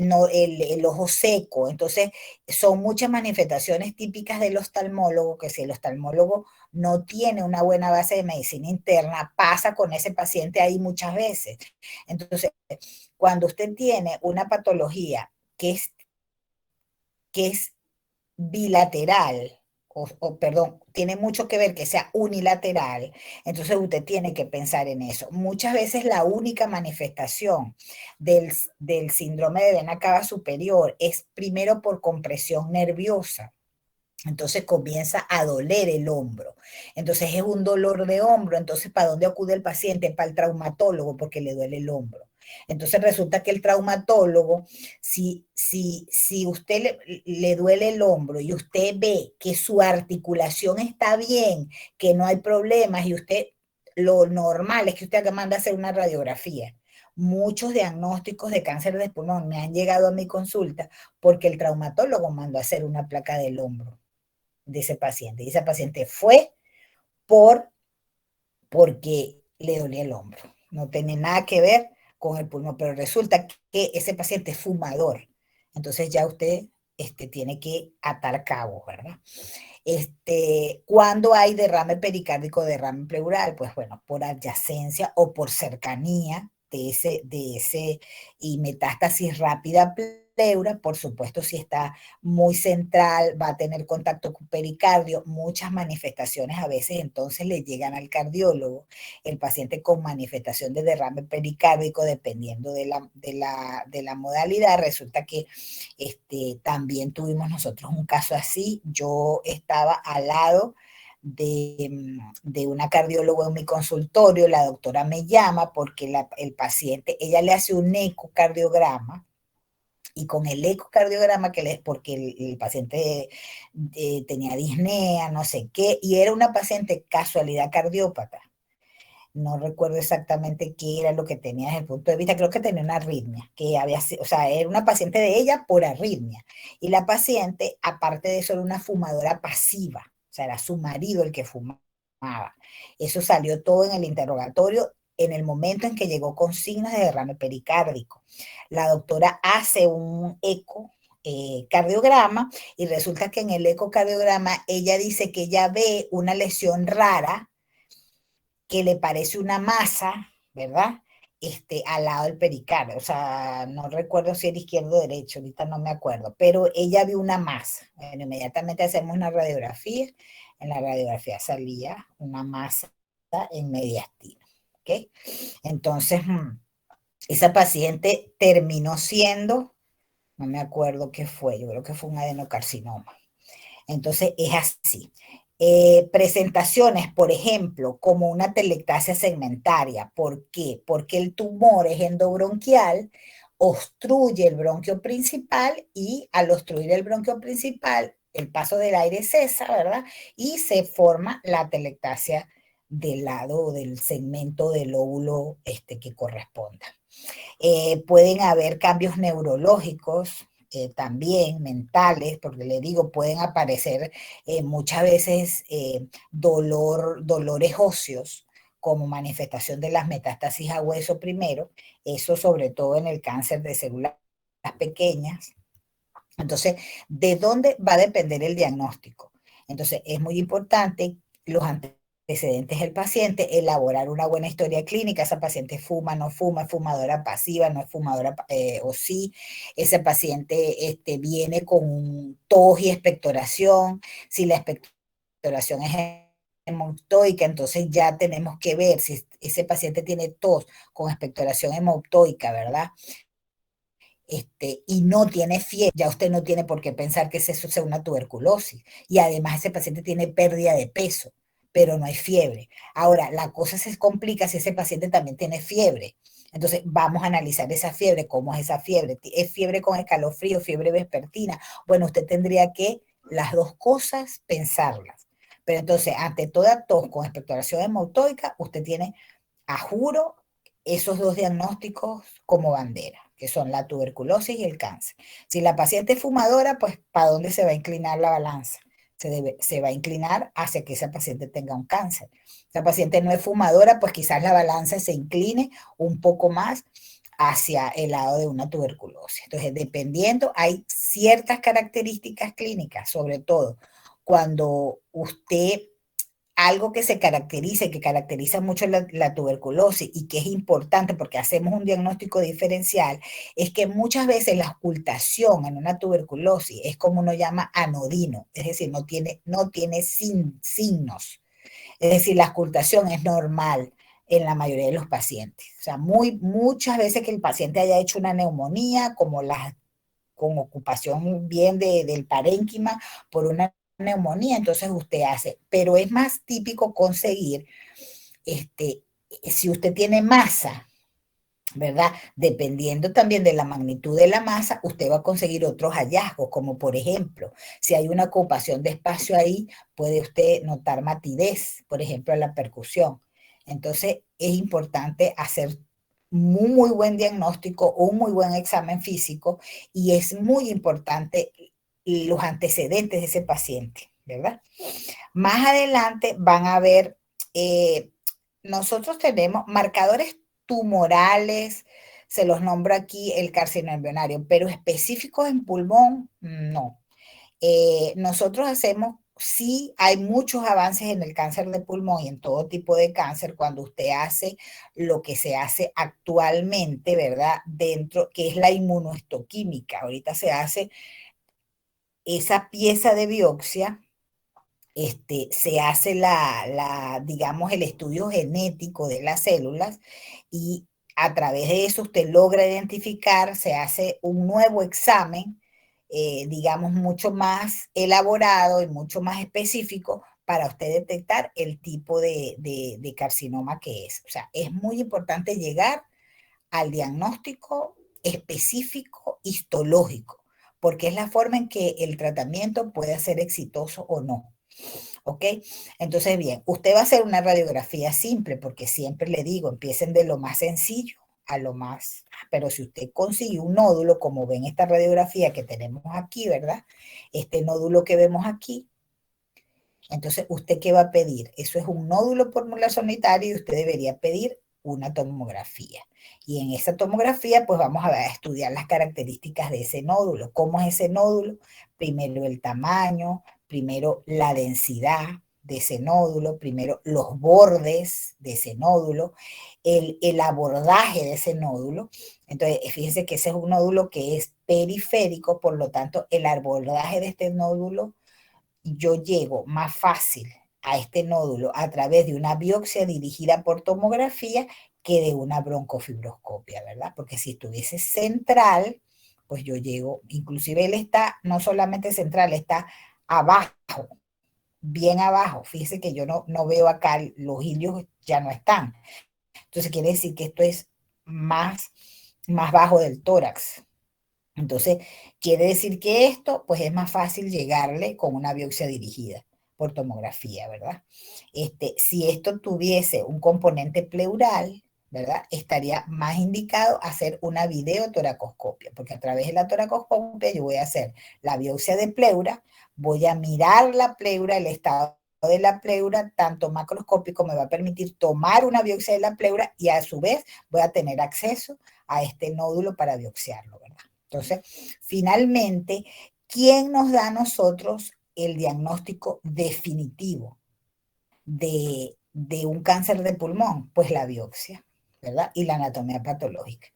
no, el ojo seco. Entonces, son muchas manifestaciones típicas del oftalmólogo, que si el oftalmólogo no tiene una buena base de medicina interna, pasa con ese paciente ahí muchas veces. Entonces, cuando usted tiene una patología que es bilateral, perdón, tiene mucho que ver que sea unilateral, entonces usted tiene que pensar en eso. Muchas veces la única manifestación del síndrome de vena cava superior es primero por compresión nerviosa. Entonces comienza a doler el hombro. Entonces es un dolor de hombro. Entonces, ¿para dónde acude el paciente? Para el traumatólogo porque le duele el hombro. Entonces resulta que el traumatólogo, si usted le duele el hombro y usted ve que su articulación está bien, que no hay problemas, y usted, lo normal es que usted manda a hacer una radiografía. Muchos diagnósticos de cáncer de pulmón me han llegado a mi consulta porque el traumatólogo mandó a hacer una placa del hombro de ese paciente. Y ese paciente fue porque le dolía el hombro. No tiene nada que ver con el pulmón, pero resulta que ese paciente es fumador. Entonces ya usted tiene que atar cabos, ¿verdad? ¿Cuándo hay derrame pericárdico, derrame pleural? Pues bueno, por adyacencia o por cercanía de ese y metástasis rápida pleura, por supuesto, si está muy central, va a tener contacto con pericardio, muchas manifestaciones a veces entonces le llegan al cardiólogo, el paciente con manifestación de derrame pericárdico, dependiendo de la modalidad. Resulta que también tuvimos nosotros un caso así. Yo estaba al lado de una cardióloga en mi consultorio, la doctora me llama porque el paciente, ella le hace un ecocardiograma, y con el ecocardiograma porque el paciente tenía disnea, no sé qué, y era una paciente casualidad cardiópata. No recuerdo exactamente qué era lo que tenía desde el punto de vista, creo que tenía una arritmia, o sea, era una paciente de ella por arritmia. Y la paciente, aparte de eso, era una fumadora pasiva, o sea, era su marido el que fumaba. Eso salió todo en el interrogatorio en el momento en que llegó con signos de derrame pericárdico. La doctora hace un cardiograma, y resulta que en el ecocardiograma ella dice que ella ve una lesión rara que le parece una masa, ¿verdad? Al lado del pericardio. O sea, no recuerdo si era izquierdo o derecho, ahorita no me acuerdo, pero ella vio una masa. Bueno, inmediatamente hacemos una radiografía. En la radiografía salía una masa en mediastino, ¿ok? Entonces, esa paciente terminó siendo, no me acuerdo qué fue, yo creo que fue un adenocarcinoma. Entonces es así. Presentaciones, por ejemplo, como una telectasia segmentaria. ¿Por qué? Porque el tumor es endobronquial, obstruye el bronquio principal, y al obstruir el bronquio principal, el paso del aire cesa, ¿verdad? Y se forma la atelectasia del lado del segmento del lóbulo que corresponda. Pueden haber cambios neurológicos, también mentales, porque le digo, pueden aparecer muchas veces dolores óseos como manifestación de las metástasis a hueso primero, eso sobre todo en el cáncer de células pequeñas. Entonces, ¿de dónde va a depender el diagnóstico? Entonces, es muy importante los antecedentes del paciente, elaborar una buena historia clínica. Esa paciente fuma, no fuma, es fumadora pasiva, no es fumadora o sí. Ese paciente viene con tos y expectoración. Si la expectoración es hemoptoica, entonces ya tenemos que ver si ese paciente tiene tos con expectoración hemoptoica, ¿verdad? Y no tiene fiebre, ya usted no tiene por qué pensar que eso sea una tuberculosis. Y además ese paciente tiene pérdida de peso, pero no hay fiebre. Ahora, la cosa se complica si ese paciente también tiene fiebre. Entonces, vamos a analizar esa fiebre, cómo es esa fiebre. ¿Es fiebre con escalofrío, fiebre vespertina? Bueno, usted tendría que las dos cosas pensarlas. Pero entonces, ante toda tos con expectoración hemoptoica, usted tiene, a juro, esos dos diagnósticos como bandera, que son la tuberculosis y el cáncer. Si la paciente es fumadora, pues ¿para dónde se va a inclinar la balanza? Se va a inclinar hacia que esa paciente tenga un cáncer. Si la paciente no es fumadora, pues quizás la balanza se incline un poco más hacia el lado de una tuberculosis. Entonces, dependiendo, hay ciertas características clínicas, sobre todo cuando usted algo que se caracteriza y que caracteriza mucho la tuberculosis y que es importante porque hacemos un diagnóstico diferencial, es que muchas veces la ocultación en una tuberculosis es como uno llama anodino, es decir, no tiene signos. Es decir, la ocultación es normal en la mayoría de los pacientes. O sea, muchas veces que el paciente haya hecho una neumonía, con ocupación bien del parénquima por una neumonía, entonces usted hace, pero es más típico conseguir, si usted tiene masa, ¿verdad? Dependiendo también de la magnitud de la masa, usted va a conseguir otros hallazgos, como por ejemplo, si hay una ocupación de espacio ahí, puede usted notar matidez, por ejemplo, en la percusión. Entonces, es importante hacer muy buen diagnóstico, un muy buen examen físico, y es muy importante los antecedentes de ese paciente, ¿verdad? Más adelante van a ver, nosotros tenemos marcadores tumorales, se los nombro aquí el carcinoma embrionario, pero específicos en pulmón, no. Nosotros hacemos, sí hay muchos avances en el cáncer de pulmón y en todo tipo de cáncer cuando usted hace lo que se hace actualmente, ¿verdad? Dentro, que es la inmunohistoquímica. Ahorita se hace esa pieza de biopsia, se hace digamos, el estudio genético de las células y a través de eso usted logra identificar, se hace un nuevo examen, digamos, mucho más elaborado y mucho más específico para usted detectar el tipo de carcinoma que es. O sea, es muy importante llegar al diagnóstico específico histológico, porque es la forma en que el tratamiento puede ser exitoso o no. ¿Ok? Entonces, bien, usted va a hacer una radiografía simple, porque siempre le digo, empiecen de lo más sencillo a lo más, pero si usted consigue un nódulo, como ven esta radiografía que tenemos aquí, ¿verdad? Este nódulo que vemos aquí, entonces, ¿usted qué va a pedir? Eso es un nódulo pulmonar solitario y usted debería pedir una tomografía. Y en esa tomografía, pues vamos a estudiar las características de ese nódulo. ¿Cómo es ese nódulo? Primero el tamaño, primero la densidad de ese nódulo, primero los bordes de ese nódulo, el abordaje de ese nódulo. Entonces, fíjense que ese es un nódulo que es periférico, por lo tanto, el abordaje de este nódulo yo llego más fácil a este nódulo a través de una biopsia dirigida por tomografía que de una broncofibroscopia, ¿verdad? Porque si estuviese central, pues yo llego, inclusive él está no solamente central, está abajo, bien abajo. Fíjese que yo no veo acá, los hilios ya no están. Entonces quiere decir que esto es más bajo del tórax. Entonces, quiere decir que esto, pues es más fácil llegarle con una biopsia dirigida por tomografía, ¿verdad? Si esto tuviese un componente pleural, ¿verdad? Estaría más indicado hacer una videotoracoscopia, porque a través de la toracoscopia yo voy a hacer la biopsia de pleura, voy a mirar la pleura, el estado de la pleura, tanto macroscópico me va a permitir tomar una biopsia de la pleura y a su vez voy a tener acceso a este nódulo para biopsiarlo, ¿verdad? Entonces, finalmente, ¿quién nos da a nosotros el diagnóstico definitivo de un cáncer de pulmón? Pues la biopsia, ¿verdad? Y la anatomía patológica.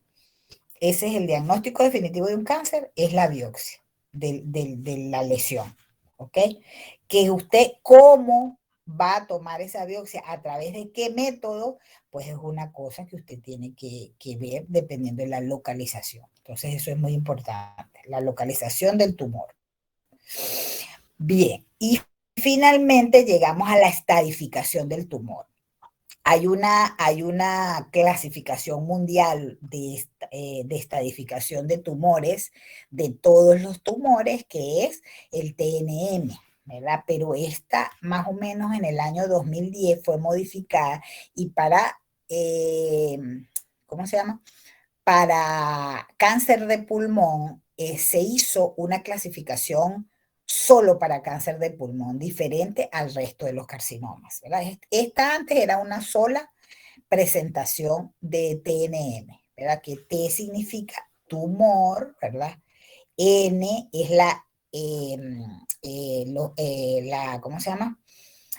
Ese es el diagnóstico definitivo de un cáncer, es la biopsia de la lesión, ¿ok? Que usted cómo va a tomar esa biopsia, a través de qué método, pues es una cosa que usted tiene que ver dependiendo de la localización. Entonces eso es muy importante, la localización del tumor. Bien, y finalmente llegamos a la estadificación del tumor. Hay una clasificación mundial de estadificación de tumores, de todos los tumores, que es el TNM, ¿verdad? Pero esta más o menos en el año 2010 fue modificada y para, ¿cómo se llama? Para cáncer de pulmón se hizo una clasificación solo para cáncer de pulmón, diferente al resto de los carcinomas, ¿verdad? Esta antes era una sola presentación de TNM, ¿verdad? Que T significa tumor, ¿verdad? N es ¿cómo se llama?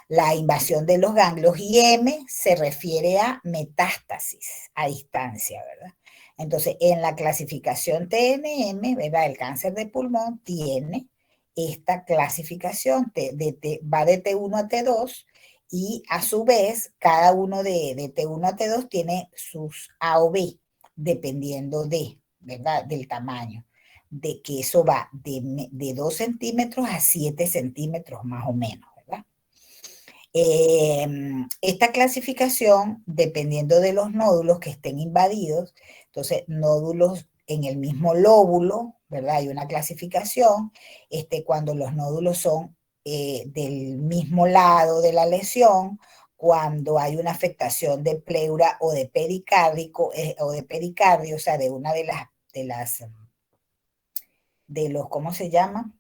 La invasión de los ganglios, y M se refiere a metástasis a distancia, ¿verdad? Entonces, en la clasificación TNM, ¿verdad? El cáncer de pulmón tiene esta clasificación, va de T1 a T2, y a su vez, cada uno de T1 a T2 tiene sus A o B, dependiendo ¿verdad? Del tamaño, de que eso va de 2 centímetros a 7 centímetros más o menos. Esta clasificación, dependiendo de los nódulos que estén invadidos, entonces nódulos en el mismo lóbulo, ¿verdad? Hay una clasificación, cuando los nódulos son del mismo lado de la lesión, cuando hay una afectación de pleura o de pericárdico, o de pericardio, o sea, de una de los, ¿cómo se llama?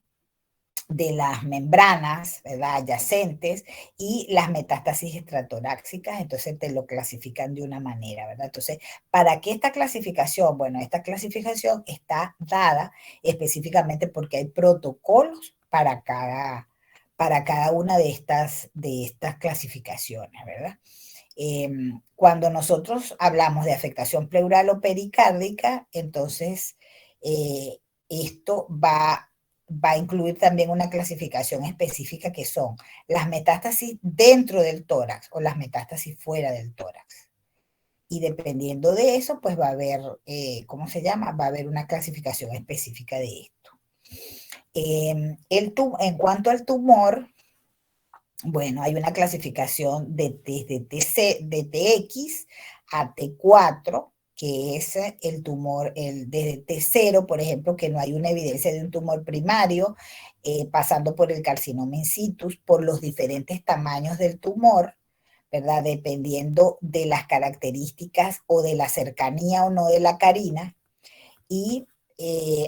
De las membranas, ¿verdad? Adyacentes, y las metástasis estratoráxicas, entonces te lo clasifican de una manera, ¿verdad? Entonces, ¿para qué esta clasificación? Bueno, esta clasificación está dada específicamente porque hay protocolos para cada una de estas clasificaciones, ¿verdad? Cuando nosotros hablamos de afectación pleural o pericárdica, entonces esto va a incluir también una clasificación específica, que son las metástasis dentro del tórax o las metástasis fuera del tórax. Y dependiendo de eso, pues va a haber, ¿cómo se llama? Va a haber una clasificación específica de esto. En cuanto al tumor, bueno, hay una clasificación desde de TX a T4, que es el tumor, desde T0, por ejemplo, que no hay una evidencia de un tumor primario, pasando por el carcinoma in situ, por los diferentes tamaños del tumor, ¿verdad? Dependiendo de las características o de la cercanía o no de la carina, y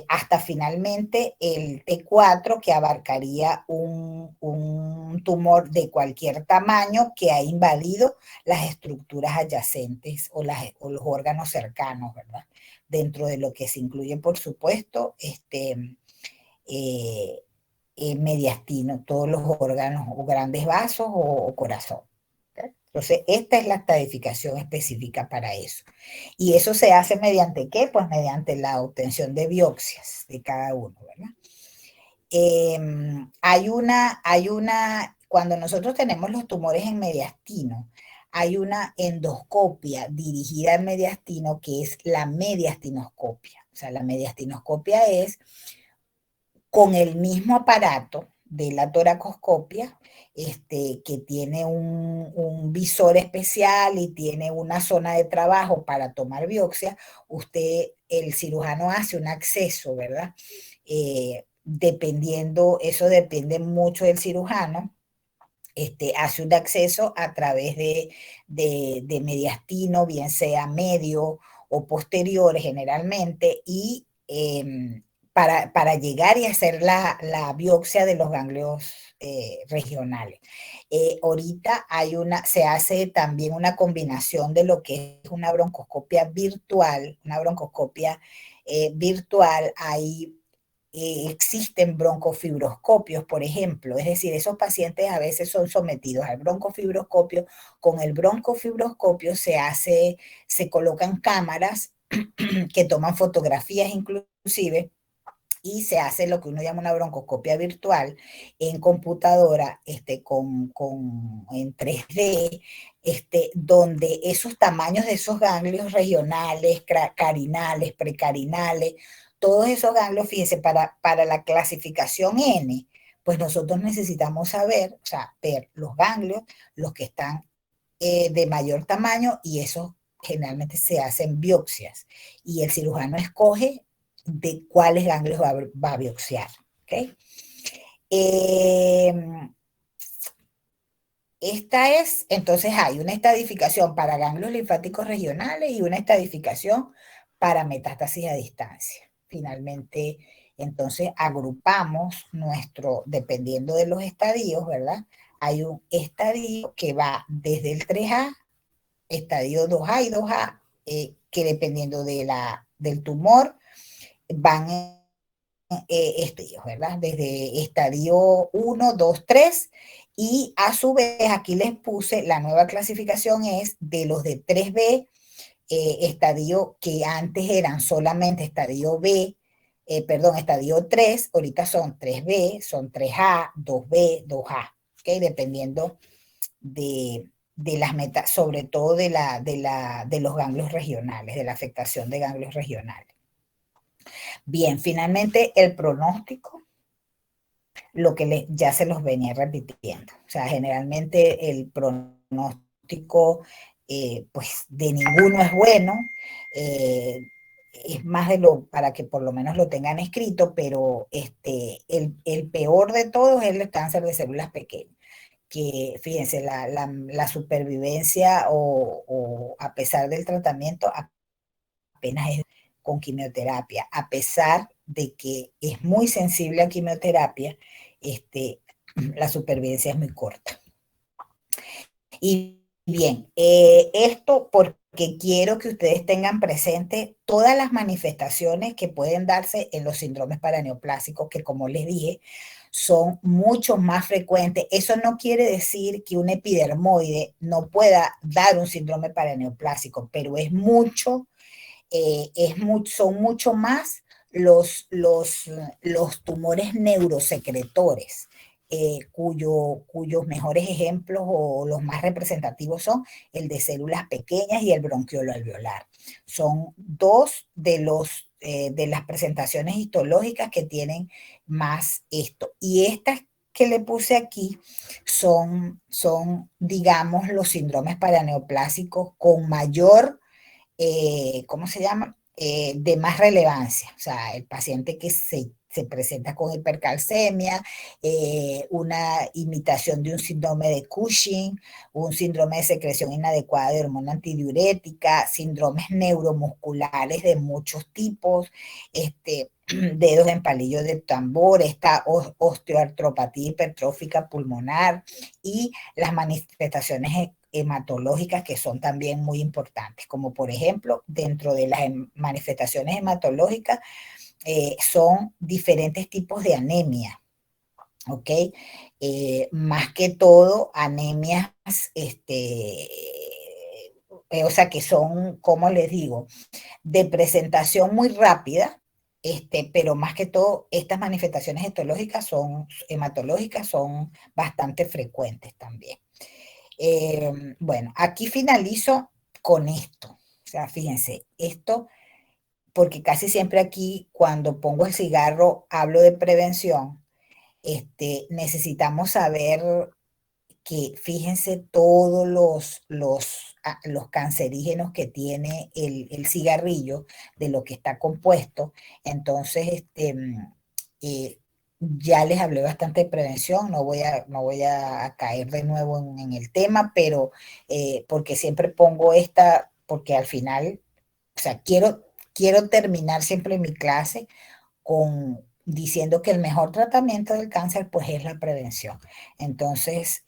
hasta finalmente el T4, que abarcaría un tumor de cualquier tamaño que ha invadido las estructuras adyacentes o los órganos cercanos, ¿verdad? Dentro de lo que se incluye, por supuesto, mediastino, todos los órganos o grandes vasos o corazón. Entonces, esta es la estadificación específica para eso. ¿Y eso se hace mediante qué? Pues mediante la obtención de biopsias de cada uno, ¿verdad? Cuando nosotros tenemos los tumores en mediastino, hay una endoscopia dirigida al mediastino, que es la mediastinoscopia. O sea, la mediastinoscopia es con el mismo aparato, de la toracoscopia, que tiene un visor especial y tiene una zona de trabajo para tomar biopsia, el cirujano hace un acceso, ¿verdad? Eso depende mucho del cirujano. Hace un acceso a través de mediastino, bien sea medio o posterior generalmente, y para llegar y hacer la biopsia de los ganglios regionales. Ahorita se hace también una combinación de lo que es una broncoscopia virtual, Hay existen broncofibroscopios, por ejemplo, es decir, esos pacientes a veces son sometidos al broncofibroscopio. Con el broncofibroscopio se colocan cámaras que toman fotografías inclusive, y se hace lo que uno llama una broncoscopia virtual en computadora, en 3D, donde esos tamaños de esos ganglios regionales, carinales, precarinales, todos esos ganglios, fíjense, para la clasificación N, pues nosotros necesitamos saber, o sea, ver los ganglios, los que están de mayor tamaño, y esos generalmente se hacen biopsias. Y el cirujano escoge de cuáles ganglios va a biopsiar. ¿Okay? Entonces hay una estadificación para ganglios linfáticos regionales y una estadificación para metástasis a distancia. Finalmente, entonces agrupamos dependiendo de los estadios, ¿verdad? Hay un estadio que va desde el 3A, estadio 2A y 2A, que dependiendo del tumor van estadios, ¿verdad? Desde estadio 1, 2, 3, y a su vez aquí les puse la nueva clasificación es de los de 3B, estadio que antes eran solamente estadio B, estadio 3, ahorita son 3B, son 3A, 2B, 2A, ¿ok? Dependiendo de las metas, sobre todo de los ganglios regionales, de la afectación de ganglios regionales. Bien, finalmente el pronóstico, lo que ya se los venía repitiendo. O sea, generalmente el pronóstico, pues de ninguno es bueno. Es más para que por lo menos lo tengan escrito, pero el peor de todos es el cáncer de células pequeñas, que fíjense, la supervivencia o a pesar del tratamiento apenas es con quimioterapia, a pesar de que es muy sensible a quimioterapia, la supervivencia es muy corta. Y bien, esto porque quiero que ustedes tengan presente todas las manifestaciones que pueden darse en los síndromes paraneoplásicos, que como les dije, son mucho más frecuentes. Eso no quiere decir que un epidermoide no pueda dar un síndrome paraneoplásico, pero son mucho más los tumores neurosecretores, cuyos mejores ejemplos o los más representativos son el de células pequeñas y el bronquiolo alveolar. Son dos de las presentaciones histológicas que tienen más esto. Y estas que le puse aquí son, digamos, los síndromes paraneoplásicos con mayor, ¿cómo se llama? De más relevancia. O sea, el paciente que se presenta con hipercalcemia, una imitación de un síndrome de Cushing, un síndrome de secreción inadecuada de hormona antidiurética, síndromes neuromusculares de muchos tipos, dedos en palillo de tambor, esta osteoartropatía hipertrófica pulmonar y las manifestaciones hematológicas, que son también muy importantes, como por ejemplo, dentro de las manifestaciones hematológicas son diferentes tipos de anemia, ¿ok? Más que todo anemias, o sea, que son, como les digo, de presentación muy rápida, pero más que todo estas manifestaciones hematológicas son bastante frecuentes también. Bueno, aquí finalizo con esto. O sea, fíjense, esto, porque casi siempre aquí cuando pongo el cigarro hablo de prevención, necesitamos saber que fíjense todos los cancerígenos que tiene el cigarrillo, de lo que está compuesto. Entonces, eh, ya les hablé bastante de prevención, no voy a caer de nuevo en el tema, pero porque siempre pongo esta, porque al final, o sea, quiero terminar siempre mi clase diciendo que el mejor tratamiento del cáncer pues es la prevención. Entonces,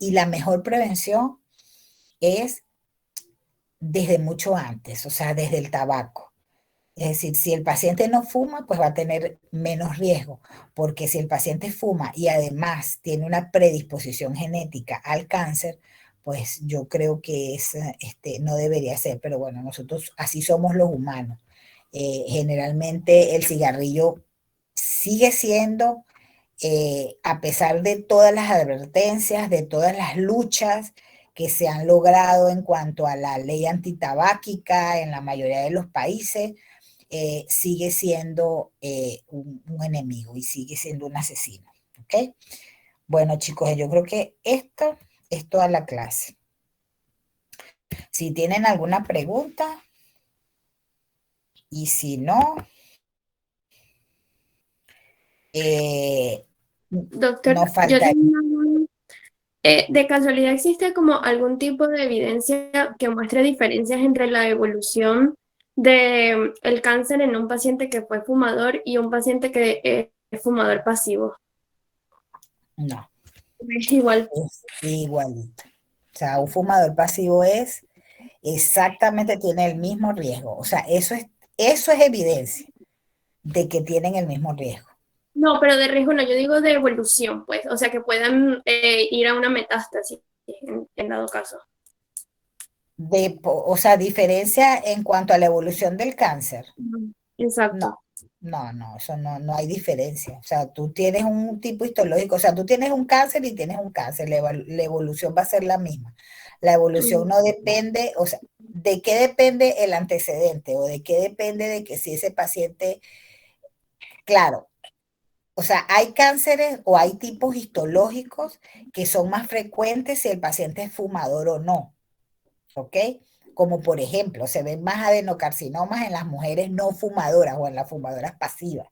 y la mejor prevención es desde mucho antes, o sea, desde el tabaco. Es decir, si el paciente no fuma, pues va a tener menos riesgo, porque si el paciente fuma y además tiene una predisposición genética al cáncer, pues yo creo que no debería ser, pero bueno, nosotros así somos los humanos. Generalmente el cigarrillo sigue siendo, a pesar de todas las advertencias, de todas las luchas que se han logrado en cuanto a la ley antitabáquica en la mayoría de los países, sigue siendo un enemigo y sigue siendo un asesino. ¿Ok? Bueno, chicos, yo creo que esto es toda la clase. Si tienen alguna pregunta, y si no, Doctora, no yo falta. tengo ¿de casualidad existe como algún tipo de evidencia que muestre diferencias entre la evolución de el cáncer en un paciente que fue fumador y un paciente que es fumador pasivo? No, Es igual. es igualito. O sea, un fumador pasivo es exactamente, tiene el mismo riesgo. O sea, eso es evidencia de que tienen el mismo riesgo. No, pero de riesgo no, yo digo de evolución, pues, o sea, que puedan ir a una metástasis en dado caso. O sea, diferencia en cuanto a la evolución del cáncer. Ujú. No, Exacto. no, eso no hay diferencia. O sea, tú tienes un tipo histológico, o sea, tú tienes un cáncer y tienes un cáncer, la evolución va a ser la misma. La evolución Mm. no depende, o sea, ¿de qué depende el antecedente? ¿O de qué depende de que si ese paciente, claro, o sea, hay cánceres o hay tipos histológicos que son más frecuentes si el paciente es fumador o no, ¿ok? Como por ejemplo, se ven más adenocarcinomas en las mujeres no fumadoras o en las fumadoras pasivas.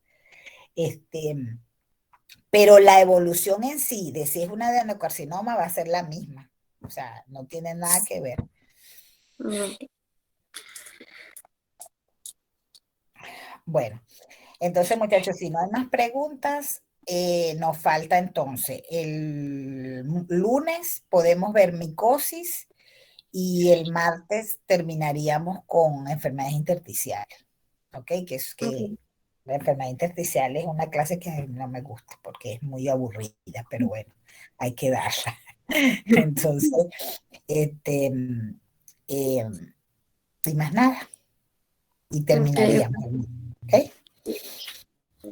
Este, pero la evolución en sí de si es un adenocarcinoma va a ser la misma. O sea, no tiene nada que ver. Mm. Bueno, entonces muchachos, si no hay más preguntas, nos falta entonces el lunes podemos ver micosis y el martes terminaríamos con enfermedades intersticiales. ¿Ok? Que es que Ok. la enfermedad intersticial es una clase que a mí no me gusta porque es muy aburrida, pero bueno, hay que darla. Entonces, este, eh, y más nada, y Ok. terminaríamos. ¿Ok?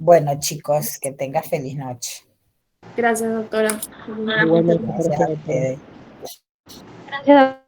Bueno, chicos, que tenga feliz noche. Gracias, doctora. Igualmente para Gracias a ustedes, doctora. ustedes. Gracias.